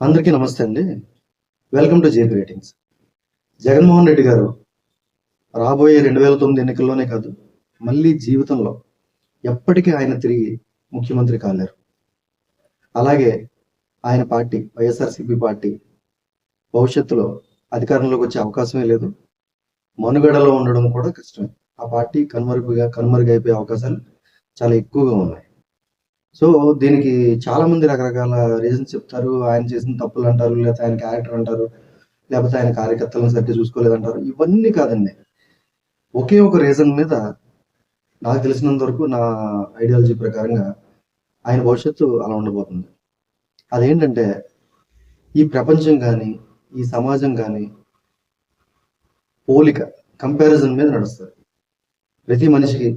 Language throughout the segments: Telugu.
అందరికీ నమస్తే అండి. Welcome to JP ratings. Jaganmohan Reddy గారు రాబోయే 2009 ఎన్నికల్లోనే కాదు, మళ్ళీ జీవితంలో ఎప్పటికీ ఆయన తిరిగి ముఖ్యమంత్రి కాలేరు. అలాగే ఆయన పార్టీ వైఎస్ఆర్సీపీ పార్టీ భవిష్యత్తులో అధికారంలోకి వచ్చే అవకాశమే లేదు. మనుగడలో ఉండడం కూడా కష్టమే. ఆ పార్టీ కనుమరుగైపోయే అవకాశాలు చాలా ఎక్కువగా ఉన్నాయి. సో దీనికి చాలా మంది రకరకాల రీజన్స్ చెప్తారు. ఆయన చేసిన తప్పులు అంటారు, లేకపోతే ఆయన క్యారెక్టర్ అంటారు, లేకపోతే ఆయన కార్యకర్తలను సరిగ్గా చూసుకోలేదంటారు. ఇవన్నీ కాదండి. ఒకే ఒక రీజన్ మీద నాకు తెలిసినంత వరకు నా ఐడియాలజీ ప్రకారంగా ఆయన భవిష్యత్తు అలా ఉండబోతుంది. అదేంటంటే ఈ ప్రపంచం కానీ, ఈ సమాజం కానీ పోలిక, కంపారిజన్ మీద నడుస్తుంది. ప్రతి మనిషికి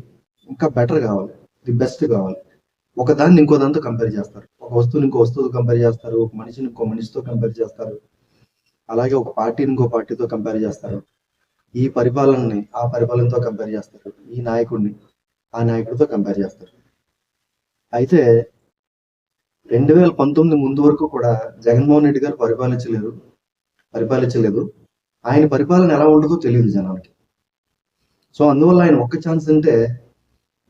ఇంకా బెటర్ కావాలి, ది బెస్ట్ కావాలి. ఒకదాన్ని ఇంకో దాంతో కంపేర్ చేస్తారు. ఒక వస్తువుని ఇంకో వస్తువుతో కంపేర్ చేస్తారు, ఒక మనిషిని ఇంకో మనిషితో కంపేర్ చేస్తారు, అలాగే ఒక పార్టీని ఇంకో పార్టీతో కంపేర్ చేస్తారు. ఈ పరిపాలనని ఆ పరిపాలనతో కంపేర్ చేస్తారు, ఈ నాయకుడిని ఆ నాయకుడితో కంపేర్ చేస్తారు. అయితే 2019 ముందు వరకు కూడా జగన్మోహన్ రెడ్డి గారు పరిపాలించలేదు. ఆయన పరిపాలన ఎలా ఉంటుందో తెలియదు జనానికి. సో అందువల్ల ఆయన ఒక్క ఛాన్స్ అంటే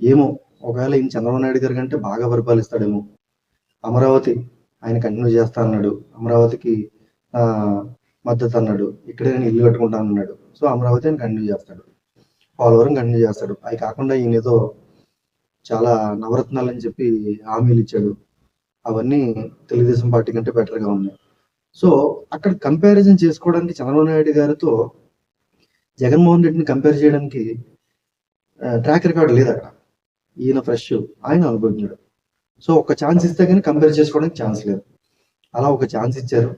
ఏమో, ఒకవేళ ఈయన చంద్రబాబు నాయుడు గారి కంటే బాగా పరిపాలిస్తాడేమో. అమరావతి ఆయన కంటిన్యూ చేస్తా అన్నాడు, అమరావతికి మద్దతు అన్నాడు, ఇక్కడే నేను ఇల్లు కట్టుకుంటాను అన్నాడు. సో అమరావతి ఆయన కంటిన్యూ చేస్తాడు, పోలవరం కంటిన్యూ చేస్తాడు. అవి కాకుండా ఈయన ఏదో చాలా నవరత్నాలు అని చెప్పి హామీలు ఇచ్చాడు. అవన్నీ తెలుగుదేశం పార్టీ కంటే బెటర్గా ఉన్నాయి. సో అక్కడ కంపారిజన్ చేసుకోవడానికి చంద్రబాబు నాయుడు గారితో జగన్మోహన్ రెడ్డిని కంపేర్ చేయడానికి ట్రాక్ రికార్డు లేదు అక్కడ. ఈయన ఫ్రెష్, ఆయన అనుభవించాడు. సో ఒక ఛాన్స్ ఇస్తే కానీ కంపేర్ చేసుకోవడానికి ఛాన్స్ లేదు. అలా ఒక ఛాన్స్ ఇచ్చారు.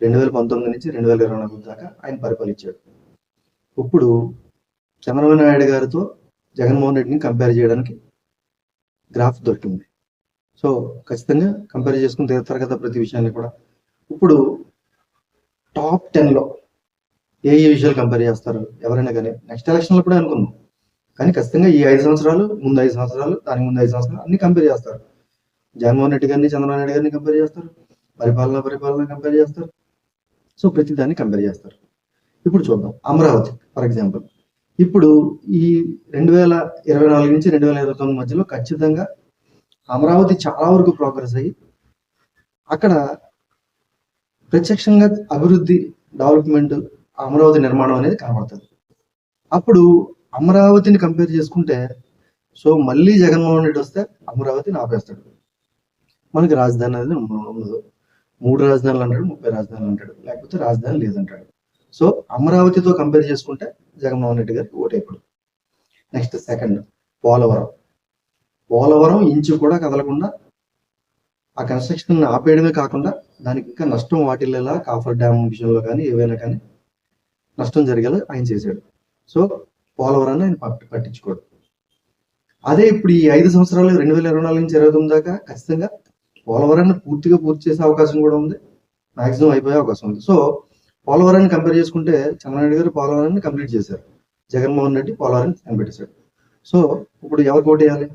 2019 నుంచి 2024 దాకా ఆయన పరిపాలించాడు. ఇప్పుడు చంద్రబాబు నాయుడు గారితో జగన్మోహన్ రెడ్డిని కంపేర్ చేయడానికి గ్రాఫ్ దొరికింది. సో ఖచ్చితంగా కంపేర్ చేసుకుని తీరుతారు కదా ప్రతి విషయాన్ని కూడా. ఇప్పుడు టాప్ 10లో ఏ విషయాలు కంపేర్ చేస్తారు ఎవరైనా కానీ, నెక్స్ట్ ఎలక్షన్లో కూడా అనుకుందాం, కానీ ఖచ్చితంగా ఈ 5 సంవత్సరాలు, ముందు 5 సంవత్సరాలు, దానికి ముందు 5 సంవత్సరాలు అన్ని కంపేర్ చేస్తారు. జగన్మోహన్ రెడ్డి గారిని, చంద్రబాబు నాయుడు గారిని కంపేర్ చేస్తారు, పరిపాలన కంపేర్ చేస్తారు. సో ప్రతి దాన్ని కంపేర్ చేస్తారు. ఇప్పుడు చూద్దాం అమరావతి ఫర్ ఎగ్జాంపుల్. ఇప్పుడు ఈ 2024 నుంచి 2029 మధ్యలో ఖచ్చితంగా అమరావతి చాలా వరకు ప్రోగ్రెస్ అయ్యి అక్కడ ప్రత్యక్షంగా అభివృద్ధి, డెవలప్మెంట్, అమరావతి నిర్మాణం అనేది కనబడుతుంది. అప్పుడు అమరావతిని కంపేర్ చేసుకుంటే, సో మళ్ళీ జగన్మోహన్ రెడ్డి వస్తే అమరావతిని ఆపేస్తాడు. మనకి రాజధాని అనేది ఉండదు. 3 రాజధానులు అంటాడు, 30 రాజధానులు అంటాడు, లేకపోతే రాజధాని లేదంటాడు. సో అమరావతితో కంపేర్ చేసుకుంటే జగన్మోహన్ రెడ్డి గారికి ఓటైపోడు. నెక్స్ట్ సెకండ్ పోలవరం ఇంచు కూడా కదలకుండా ఆ కన్స్ట్రక్షన్ ఆపేయడమే కాకుండా దానికి ఇంకా నష్టం వాటిల్లేలా కాఫర్ డ్యామ్ విషయంలో కానీ ఏవైనా కానీ నష్టం జరిగేలా ఆయన చేశాడు. సో పోలవరాన్ని ఆయన పట్టించుకోడు. అదే ఇప్పుడు ఈ 5 సంవత్సరాలు 2024 నుంచి 2029 దాకా ఖచ్చితంగా పోలవరాన్ని పూర్తి చేసే అవకాశం కూడా ఉంది, మాక్సిమం అయిపోయే అవకాశం ఉంది. సో పోలవరాన్ని కంపేర్ చేసుకుంటే చంద్రబాబు గారు పోలవరాన్ని కంప్లీట్ చేశారు, జగన్మోహన్ రెడ్డి పోలవరాన్ని కనిపెట్టేశాడు. సో ఇప్పుడు ఎవరు ఓటేయాలి?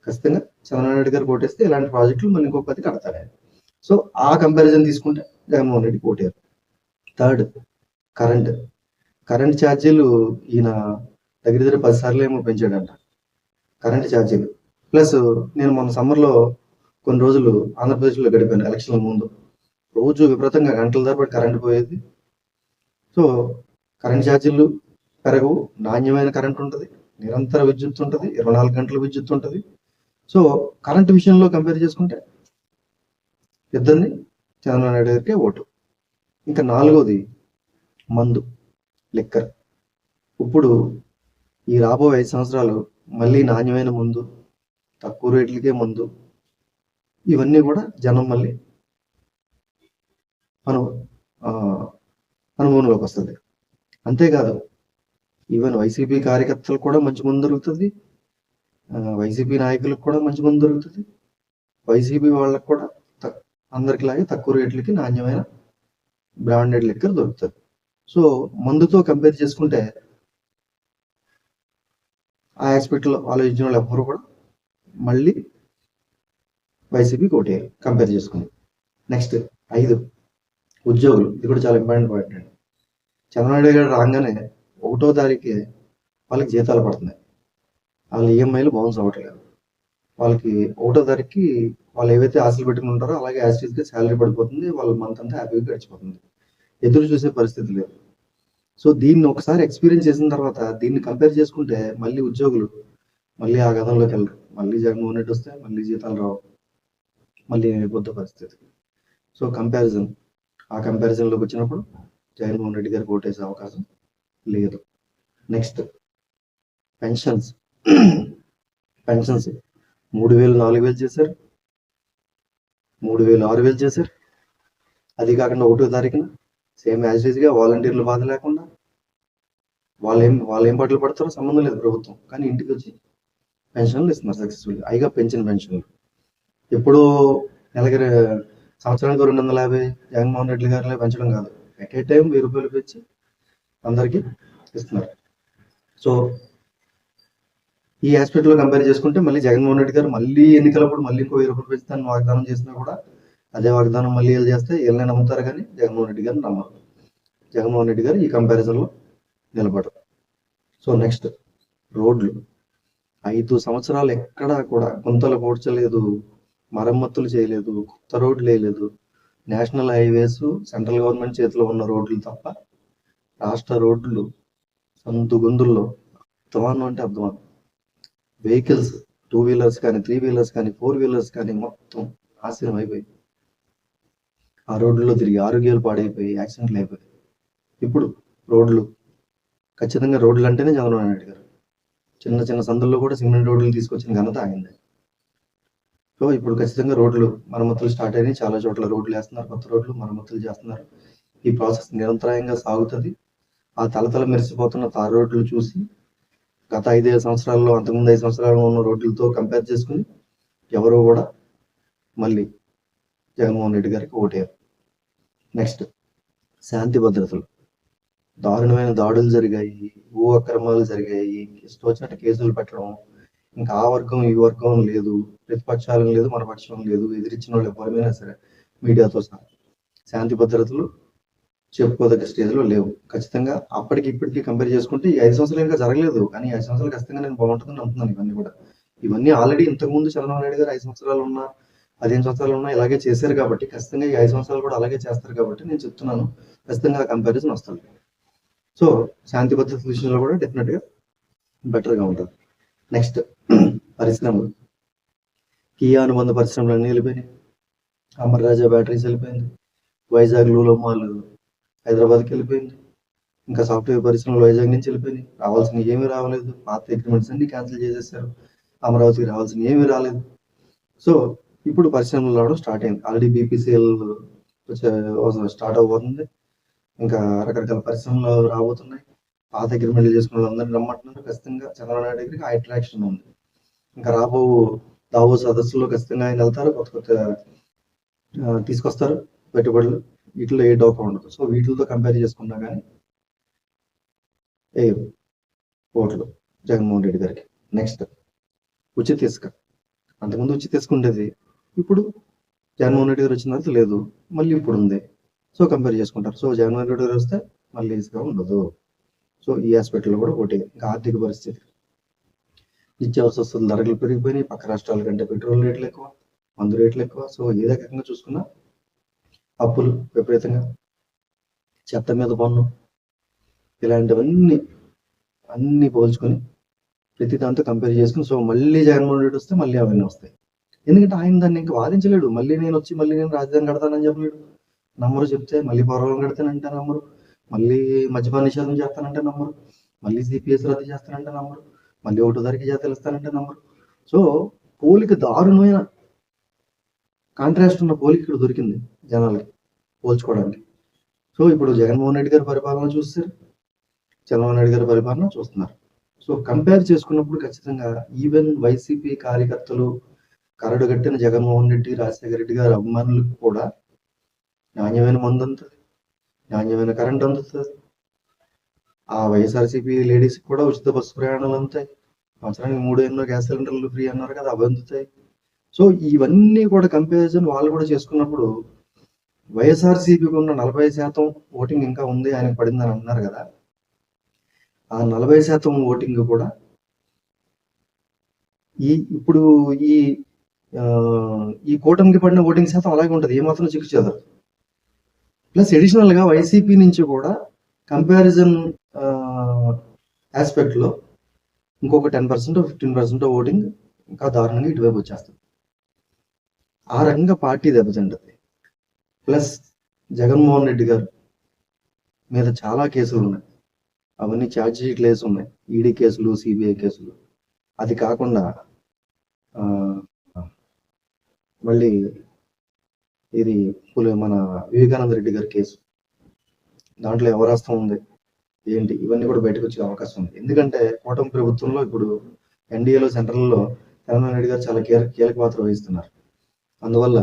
ఖచ్చితంగా చంద్రబాబు నాయుడు గారు ఓటేస్తే ఇలాంటి ప్రాజెక్టులు మళ్ళీ ఇంకో 10 కడతారు. సో ఆ కంపారిజన్ తీసుకుంటే జగన్మోహన్ రెడ్డి ఓటేయారు. థర్డ్ కరెంట్ ఛార్జీలు ఈయన దగ్గర 10 సార్లు ఏమో పెంచాడంట కరెంట్ ఛార్జీలు. ప్లస్ నేను మొన్న సమ్మర్లో కొన్ని రోజులు ఆంధ్రప్రదేశ్లో గడిపాను ఎలక్షన్ల ముందు. రోజు విపరీతంగా గంటల తరబడి కరెంట్ పోయేది. సో కరెంట్ ఛార్జీలు పెరగవు, నాణ్యమైన కరెంట్ ఉంటుంది, నిరంతర విద్యుత్ ఉంటుంది, 24 గంటల విద్యుత్ ఉంటుంది. సో కరెంట్ విషయంలో కంపేర్ చేసుకుంటే ఇద్దరిని చంద్రబాబు నాయుడు గారికి ఓటు. ఇంకా 4వది మందు, లిక్కర్. ఇప్పుడు ఈ రాబోయే 5 సంవత్సరాలు మళ్ళీ నాణ్యమైన మందు, తక్కువ రేట్లకే మందు, ఇవన్నీ కూడా జనం మళ్ళీ అనుభవంలోకి వస్తుంది. అంతేకాదు ఈవెన్ వైసీపీ కార్యకర్తలకు కూడా మంచి మందు దొరుకుతుంది, వైసీపీ నాయకులకు కూడా మంచి మందు దొరుకుతుంది, వైసీపీ వాళ్ళకు కూడా అందరికిలాగే తక్కువ రేట్లకి నాణ్యమైన బ్రాండెడ్ లిక్కర్ దొరుకుతుంది. సో మందుతో కంపేర్ చేసుకుంటే ఆ ఆస్పెక్ట్లో ఆలోచించిన వాళ్ళు ఎవ్వరూ కూడా మళ్ళీ వైసీపీ కోటేయాలి కంపేర్ చేసుకుని. నెక్స్ట్ 5 ఉద్యోగులు, ఇది కూడా చాలా ఇంపార్టెంట్ పాయింట్ అండి. చంద్రబాబు నాయుడు గారు రాగానే 1వ తారీఖే వాళ్ళకి జీతాలు పడుతున్నాయి. వాళ్ళ ఈఎంఐలు బౌన్స్ అవ్వట్లేదు. వాళ్ళకి 1వ తారీఖుకి వాళ్ళు ఏవైతే ఆశలు పెట్టుకుని ఉంటారో అలాగే యాజ్ గా శాలరీ పడిపోతుంది. వాళ్ళ మంత్ అంతా హ్యాపీగా గడిచిపోతుంది. ఎదురు చూసే పరిస్థితి లేదు. సో దీన్ని ఒకసారి ఎక్స్పీరియన్స్ చేసిన తర్వాత దీన్ని కంపేర్ చేసుకుంటే మళ్ళీ ఉద్యోగులు మళ్ళీ ఆ గతంలోకి వెళ్ళరు. మళ్ళీ జగన్మోహన్ రెడ్డి వస్తే మళ్ళీ జీతాలు రావు, మళ్ళీ అయిపోద్ది పరిస్థితి. సో కంపారిజన్, ఆ కంపారిజన్లోకి వచ్చినప్పుడు జగన్మోహన్ రెడ్డి గారికి ఓటేసే అవకాశం లేదు. Next pensions. పెన్షన్స్ 3,000 4,000 చేశారు, 3,000 6,000 చేశారు. అది కాకుండా 1వ తారీఖున సేమ్ యాజ్ గా వాలంటీర్లు బాధ లేకుండా వాళ్ళు ఏం పాటలు పడతారో సంబంధం లేదు ప్రభుత్వం, కానీ ఇంటికి వచ్చి పెన్షన్లు ఇస్తున్నారు సక్సెస్ఫుల్. అయిగా పెంచిన పెన్షన్లు ఎప్పుడో నెలకి సంవత్సరానికి 250 జగన్మోహన్ రెడ్డి గారిలో పెంచడం కాదు, ఎట్ ఏ టైం 1000 రూపాయలు పెంచి అందరికీ ఇస్తున్నారు. సో ఈ ఆస్పెక్ట్ లో కంపేర్ చేసుకుంటే మళ్ళీ జగన్మోహన్ రెడ్డి గారు మళ్ళీ ఎన్నికలప్పుడు మళ్ళీ ఇంకో 1000 రూపాయలు పెంచుతాను వాగ్దానం చేసినా కూడా అదే వాగ్దానం మళ్ళీ వీళ్ళు చేస్తే వీళ్ళని నమ్ముతారు, కానీ జగన్మోహన్ రెడ్డి గారిని నమ్మరు. జగన్మోహన్ రెడ్డి గారు ఈ కంపారిజన్ లో నిలబడరు. సో నెక్స్ట్ రోడ్లు. 5 సంవత్సరాలు ఎక్కడా కూడా గుంతలు పూడ్చలేదు, మరమ్మతులు చేయలేదు, కొత్త రోడ్లు వేయలేదు. నేషనల్ హైవేస్ సెంట్రల్ గవర్నమెంట్ చేతిలో ఉన్న రోడ్లు తప్ప రాష్ట్ర రోడ్లు సందు గొంతుల్లో అధ్వానం అంటే అధ్వానం. వెహికల్స్ 2 వీలర్స్ కానీ 3 వీలర్స్ కానీ 4 వీలర్స్ కానీ మొత్తం నాశనం అయిపోయి ఆ రోడ్లలో తిరిగి ఆరోగ్యాలు పాడైపోయి యాక్సిడెంట్లు అయిపోయాయి. ఇప్పుడు రోడ్లు, ఖచ్చితంగా రోడ్లు అంటేనే చంద్రబాబు నాయుడు గారు. చిన్న చిన్న సందుల్లో కూడా సిమెంట్ రోడ్లు తీసుకొచ్చిన ఘనత ఆగింది. సో ఇప్పుడు ఖచ్చితంగా రోడ్లు మరమ్మతులు స్టార్ట్ అయినాయి. చాలా చోట్ల రోడ్లు వేస్తున్నారు, కొత్త రోడ్లు మరమ్మతులు చేస్తున్నారు. ఈ ప్రాసెస్ నిరంతరాయంగా సాగుతుంది. ఆ తలతల మెరిసిపోతున్న తార్ రోడ్లు చూసి గత 5 సంవత్సరాల్లో, అంతకుముందు 5 సంవత్సరాల్లో ఉన్న రోడ్లతో కంపేర్ చేసుకుని ఎవరో కూడా మళ్ళీ జగన్మోహన్ రెడ్డి గారికి ఓటేయారు. నెక్స్ట్ శాంతి భద్రతలు. దారుణమైన దాడులు జరిగాయి, భూ అక్రమాలు జరిగాయి, ఇష్టం వచ్చినట్టు కేసులు పెట్టడం. ఇంకా ఆ వర్గం ఈ వర్గం లేదు, ప్రతిపక్షాలు లేదు, మన పక్షం లేదు, ఎదిరించిన వాళ్ళు ఎవరైనా సరే మీడియాతో సహా శాంతి భద్రతలు చెప్పుకోదగ్గ స్టేజ్లో లేవు. ఖచ్చితంగా అప్పటికి ఇప్పటికీ కంపేర్ చేసుకుంటే ఈ 5 సంవత్సరాలు ఇంకా జరగలేదు, కానీ 5 సంవత్సరాలు ఖచ్చితంగా నేను బాగుంటుందని నమ్ముతున్నాను. ఇవన్నీ కూడా ఇవన్నీ ఆల్రెడీ ఇంతకుముందు చంద్రబాబు నాయుడు గారు 5 సంవత్సరాలు ఉన్నా 15 సంవత్సరాలు ఉన్నా ఇలాగే చేశారు కాబట్టి ఖచ్చితంగా ఈ 5 సంవత్సరాలు కూడా అలాగే చేస్తారు కాబట్టి నేను చెప్తున్నాను, ఖచ్చితంగా కంపారిజన్ వస్తుంది. సో శాంతి భద్రత విషయంలో కూడా డెఫినెట్ గా బెటర్ గా ఉంటుంది. నెక్స్ట్ పరిశ్రమలు. కియా అనుబంధ పరిశ్రమలు అన్ని వెళ్ళిపోయినాయి. అమర్ రాజా బ్యాటరీస్ వెళ్ళిపోయింది. వైజాగ్ లూలో మాల్ హైదరాబాద్కి వెళ్ళిపోయింది. ఇంకా సాఫ్ట్వేర్ పరిశ్రమలు వైజాగ్ నుంచి వెళ్ళిపోయినాయి. రావాల్సిన ఏమీ రావలేదు. పాత అగ్రిమెంట్స్ అన్ని క్యాన్సిల్ చేసేసారు. అమరావతికి రావాల్సిన ఏమీ రాలేదు. సో ఇప్పుడు పరిశ్రమలు రావడం స్టార్ట్ అయింది. ఆల్రెడీ బీపీసీఎల్ స్టార్ట్ అవబోతుంది. ఇంకా రకరకాల పరిశ్రమలు రాబోతున్నాయి. పాత అగ్రిమెంట్లు చేసుకున్న వాళ్ళందరినీ రమ్మంటున్నారు. ఖచ్చితంగా చంద్రబాబు నాయుడు దగ్గరికి ఆ అట్రాక్షన్ ఉంది. ఇంకా రాబో దావో సదస్సులో ఖచ్చితంగా ఆయన వెళ్తారు, కొత్త కొత్త తీసుకొస్తారు పెట్టుబడులు. వీటిలో ఏ డౌట్ ఉండదు. సో వీటితో కంపేర్ చేసుకున్నా కానీ ఏ ఓట్లు జగన్మోహన్ రెడ్డి గారికి. నెక్స్ట్ ఉచిత ఇసుక. అంతకుముందు ఉచిత ఇసుక ఉండేది, ఇప్పుడు జగన్మోహన్ రెడ్డి గారు వచ్చిన తర్వాత లేదు, మళ్ళీ ఇప్పుడు ఉంది. సో కంపేర్ చేసుకుంటారు. సో జగన్మోహన్ రెడ్డి గారు వస్తే మళ్ళీ ఇసుక ఉండదు. సో ఈ ఆస్పెక్ట్లో కూడా ఒకటి. ఇంకా ఆర్థిక పరిస్థితి, నిత్యావసర వస్తువుల ధరలు పెరిగిపోయినాయి. పక్క రాష్ట్రాల కంటే పెట్రోల్ రేట్లు ఎక్కువ, మందు రేట్లు ఎక్కువ. సో ఏ రకంగా చూసుకున్నా అప్పులు విపరీతంగా, చెత్త మీద పన్ను, ఇలాంటివన్నీ పోల్చుకొని ప్రతి దాంతో కంపేర్ చేసుకుని సో మళ్ళీ జగన్మోహన్ రెడ్డి వస్తే మళ్ళీ అవన్నీ వస్తాయి. ఎందుకంటే ఆయన దాన్ని ఇంకా వాదించలేడు. మళ్ళీ నేను రాజధాని కడతానని చెప్పలేడు. నమ్మరు. చెప్తే మళ్ళీ పోలవరం కడతానంటే నమ్మరు, మళ్ళీ మద్యపాన నిషేధం చేస్తానంటే నమ్మరు, మళ్ళీ సిపిఎస్ రద్దు చేస్తానంటే నమ్మరు, మళ్ళీ 1వ తారీఖు జాతీయాలు ఇస్తానంటే నమ్మరు. సో పోలిక దారుణమైన కాంట్రాస్ట్ ఉన్న పోలిక ఇక్కడ దొరికింది జనాలకి పోల్చుకోవడానికి. సో ఇప్పుడు జగన్మోహన్ రెడ్డి గారి పరిపాలన చూస్తారు, చంద్రబాబు నాయుడు గారి పరిపాలన చూస్తున్నారు. సో కంపేర్ చేసుకున్నప్పుడు ఖచ్చితంగా ఈవెన్ వైసీపీ కార్యకర్తలు, కరడు కట్టిన జగన్మోహన్ రెడ్డి, రాజశేఖర రెడ్డి గారి అభిమానులకు కూడా నాణ్యమైన మందు అందుతుంది, నాణ్యమైన కరెంట్ అందుతుంది. ఆ వైఎస్ఆర్సీపీ లేడీస్ కూడా ఉచిత బస్సు ప్రయాణాలు అందుతాయి. సంవత్సరానికి 3 గ్యాస్ సిలిండర్లు ఫ్రీ అన్నారు కదా, అవి అందుతాయి. సో ఇవన్నీ కూడా కంపారిజన్ వాళ్ళు కూడా చేసుకున్నప్పుడు వైఎస్ఆర్సీపీకి ఉన్న 40% ఓటింగ్ ఇంకా ఉంది, ఆయనకు పడిందని అన్నారు కదా. ఆ 40% ఓటింగ్ కూడా ఇప్పుడు ఈ ఈ కూటమికి పడిన ఓటింగ్ శాతం అలాగే ఉంటుంది, ఏమాత్రం చిక్కు చెదరు. ప్లస్ అడిషనల్గా వైసీపీ నుంచి కూడా కంపారిజన్ ఆస్పెక్ట్లో ఇంకొక 10% 15% ఓటింగ్ ఇంకా దారుణంగా ఇటువైపు వచ్చేస్తుంది. ఆ రకంగా పార్టీ దెబ్బతింటుంది. ప్లస్ జగన్మోహన్ రెడ్డి గారు మీద చాలా కేసులు ఉన్నాయి, అవన్నీ ఛార్జ్ షీట్లు వేసి ఉన్నాయి, ఈడీ కేసులు, సిబిఐ కేసులు. అది కాకుండా మళ్ళీ ఇది మన వివేకానంద రెడ్డి గారి కేసు, దాంట్లో ఎవరాస్తం ఉంది ఏంటి, ఇవన్నీ కూడా బయటకు వచ్చే అవకాశం ఉంది. ఎందుకంటే కూటమి ప్రభుత్వంలో ఇప్పుడు ఎన్డీఏలో సెంట్రల్లో చంద్రబాబు నాయుడు గారు చాలా కీలక పాత్ర వహిస్తున్నారు. అందువల్ల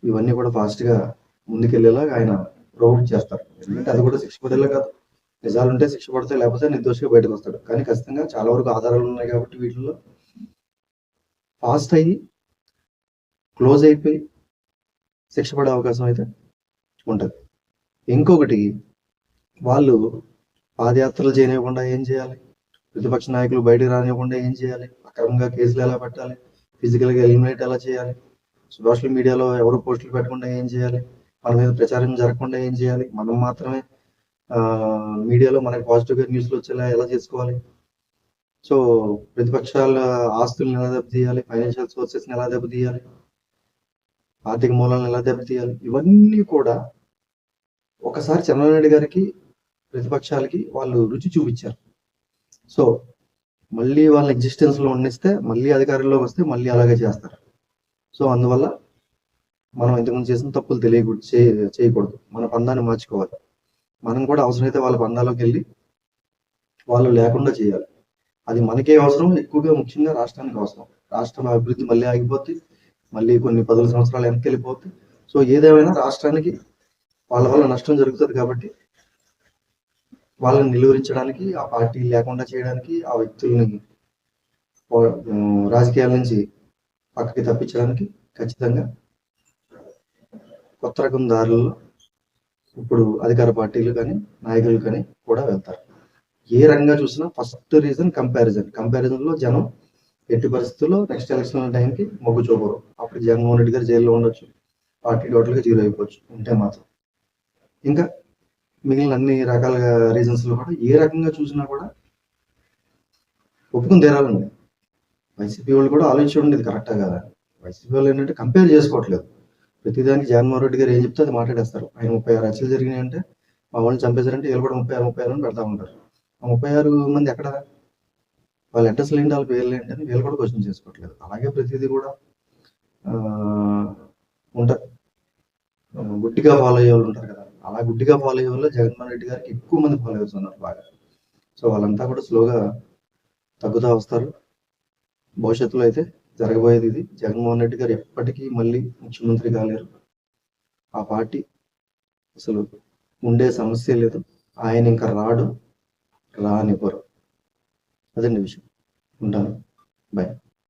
ఇవన్నీ కూడా ఫాస్ట్గా ముందుకెళ్లేలా ఆయన ప్రొవోక్ చేస్తారు. ఎందుకంటే అది కూడా శిక్ష పడేలా కాదు, నిజాలు ఉంటే శిక్ష పడితే, లేకపోతే నిర్దోషిగా బయటకు వస్తాడు. కానీ ఖచ్చితంగా చాలా వరకు ఆధారాలు ఉన్నాయి కాబట్టి వీటిల్లో ఫాస్ట్ అయ్యి క్లోజ్ అయిపోయి శిక్ష పడే అవకాశం అయితే ఉంటుంది. ఇంకొకటి, వాళ్ళు పాదయాత్రలు చేయనివ్వకుండా ఏం చేయాలి, ప్రతిపక్ష నాయకులు బయటకు రానివ్వకుండా ఏం చేయాలి, అక్రమంగా కేసులు ఎలా పెట్టాలి, ఫిజికల్గా ఎలిమినేట్ ఎలా చేయాలి, సోషల్ మీడియాలో ఎవరు పోస్టులు పెట్టకుండా ఏం చేయాలి, మన మీద ప్రచారం జరగకుండా ఏం చేయాలి, మనం మాత్రమే మీడియాలో మనకి పాజిటివ్గా న్యూస్లు వచ్చేలా ఎలా చేసుకోవాలి, సో ప్రతిపక్షాల ఆస్తులను ఎలా దెబ్బతీయాలి, ఫైనాన్షియల్ సోర్సెస్ని ఎలా దెబ్బతీయాలి, ఆర్థిక మూలాలను ఎలా దెబ్బతీయాలి, ఇవన్నీ కూడా ఒకసారి చంద్రబాబు నాయుడు గారికి ప్రతిపక్షాలకి వాళ్ళు రుచి చూపించారు. సో మళ్ళీ వాళ్ళ ఎగ్జిస్టెన్స్లో ఉండిస్తే, మళ్ళీ అధికారంలోకి వస్తే మళ్ళీ అలాగే చేస్తారు. సో అందువల్ల మనం ఇంతకుముందు చేసిన తప్పులు చేయకూడదు, మన పందాన్ని మార్చుకోవాలి. మనం కూడా అవసరమైతే వాళ్ళ పందాలోకి వెళ్ళి వాళ్ళు లేకుండా చేయాలి. అది మనకే అవసరం, ఎక్కువగా ముఖ్యంగా రాష్ట్రానికి అవసరం. రాష్ట్రం అభివృద్ధి మళ్ళీ ఆగిపోద్ది, మళ్ళీ కొన్ని 10 సంవత్సరాలు వెనక్కి వెళ్ళిపోద్ది. సో ఏదేమైనా రాష్ట్రానికి వాళ్ళ వల్ల నష్టం జరుగుతుంది కాబట్టి వాళ్ళని నిలువరించడానికి, ఆ పార్టీ లేకుండా చేయడానికి, ఆ వ్యక్తుల్ని రాజకీయాల నుంచి పక్కకి తప్పించడానికి ఖచ్చితంగా కొత్త రకం దారులలో ఇప్పుడు అధికార పార్టీలు కానీ నాయకులు కానీ కూడా వెళ్తారు. ఏ రంగంగా చూసినా ఫస్ట్ రీజన్ కంపారిజన్లో జనం ఎట్టి పరిస్థితుల్లో నెక్స్ట్ ఎలక్షన్ టైంకి మొగ్గు చూపరు. అప్పుడు జగన్మోహన్ రెడ్డి గారు జైల్లో ఉండొచ్చు, పార్టీ టోటల్గా జీరో అయిపోవచ్చు ఉంటే మాత్రం. ఇంకా మిగిలిన అన్ని రకాల రీజన్స్లో కూడా ఏ రకంగా చూసినా కూడా ఒప్పుకుని తీరాలండి. వైసీపీ వాళ్ళు కూడా ఆలోచించి ఉండేది కరెక్టా కదా. వైసీపీ వాళ్ళు ఏంటంటే కంపేర్ చేసుకోవట్లేదు, ప్రతిదానికి జగన్మోహన్ రెడ్డి గారు ఏం చెప్తే అది మాట్లాడేస్తారు. ఆయన 36 హత్యలు జరిగినాయి అంటే మా వాళ్ళని చంపేశారంటే వీళ్ళు కూడా 36 అని పెడతా ఉంటారు. ఆ 36 మంది ఎక్కడ, వాళ్ళ అడ్రస్లు ఏంటి, వాళ్ళ పేర్లు ఏంటి అని వీళ్ళు కూడా క్వశ్చన్ చేసుకోవట్లేదు. అలాగే ప్రతిదీ కూడా ఉంటారు, గుడ్డిగా ఫాలో అయ్యే వాళ్ళు ఉంటారు కదా. అలా గుడ్డిగా ఫాలో అయ్యే వాళ్ళు జగన్మోహన్ రెడ్డి గారికి ఎక్కువ మంది ఫాలోవర్స్ ఉన్నారు బాగా. సో వాళ్ళంతా కూడా స్లోగా తగ్గుతూ వస్తారు. భవిష్యత్తులో అయితే జరగబోయేది ఇది. జగన్మోహన్ రెడ్డి గారు ఎప్పటికీ మళ్ళీ ముఖ్యమంత్రి కాలేరు. ఆ పార్టీ అసలు ఉండే సమస్య లేదు, ఆయన ఇంకా రాడు, రానివ్వరు. అదండి విషయం. ఉంటాను, బాయ్.